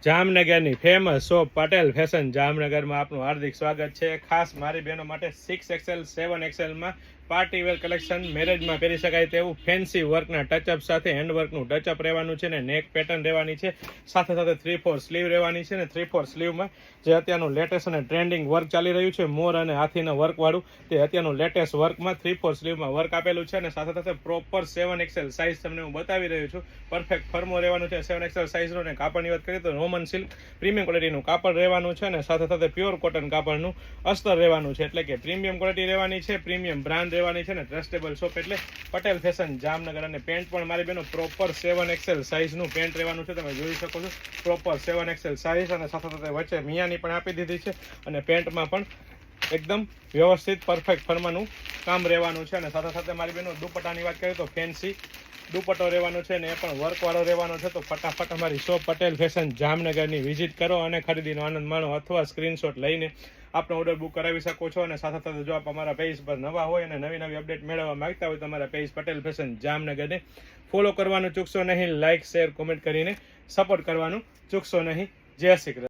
જામનગરની famous shop Patel fashion જામનગરમાં આપનું હાર્દિક સ્વાગત છે। ખાસ મારી બહેનો માટે 6XL 7XL party wear collection મેરેજમાં પહેરી શકાય તેવું ફેન્સી વર્કના ટચઅપ સાથે હેન્ડવર્કનું ટચઅપ રહેવાનું છે ને નેક પેટર્ન રહેવાની છે, સાથે સાથે 3/4 સ્લીવ રહેવાની છે ને 3/4 સ્લીવમાં જે અત્યારનું લેટેસ્ટ અને ટ્રેન્ડિંગ વર્ક ચાલી રહ્યું છે મોર અને હાથીના વર્કવાળું, તે અત્યારનું લેટેસ્ટ વર્કમાં 3/4 સ્લીવમાં વર્ક આપેલું છે અને સાથે સાથે પ્રોપર 7XL સાઇઝ તમને હું બતાવી રહ્યો છું। પરફેક્ટ ફર્મો રહેવાનું છે 7XL સાઇઝનો ને કાપડની વાત કરીએ તો રોમન સિલ્ક પ્રીમિયમ ક્વોલિટીનું કાપડ રહેવાનું છે અને સાથે સાથે પ્યોર કોટન કાપડનું અસ્તર રહેવાનું છે, એટલે કે પ્રીમિયમ ક્વોલિટી રહેવાની છે, પ્રીમિયમ બ્રાન્ડ રહેવાની છે ને ટ્રસ્ટેબલ શોપ એટલે પટેલ ફેશન જામનગર। અને પેન્ટ પણ મારી બેનો પ્રોપર 7XL સાઇઝનું પેન્ટ રહેવાનું છે, તમે જોઈ શકો છો પ્રોપર 7XL સાઇઝ અને સાથે સાથે વચ્ચે મિયાની પણ આપી દીધી છે અને પેન્ટમાં પણ એકદમ વ્યવસ્થિત પરફેક્ટ ફર્માનું કામ રહેવાનું છે અને સાથે સાથે મારી બેનો દુપટ્ટાની વાત કરીએ તો ફેન્સી દુપટ્ટો રહેવાનો છે ને એ પણ વર્કવાળો રહેવાનો છે। તો ફટાફટ અમારી શોપ પટેલ ફેશન જામનગરની વિઝિટ કરો અને ખરીદીનો આનંદ માણો અથવા સ્ક્રીનશોટ લઈને આપનો ઓર્ડર બુક કરાવી શકો છો। અને સાથે સાથે જો આપ અમારા પેજ પર નવા હોય અને નવી નવી અપડેટ મેળવવા માંગતા હોય તો અમારા પેજ પટેલ ફેશન જામનગરને ફોલો કરવાનું ચૂકશો નહીં, લાઇક શેર કોમેન્ટ કરીને સપોર્ટ કરવાનું ચૂકશો નહીં। જય શ્રી કૃષ્ણ।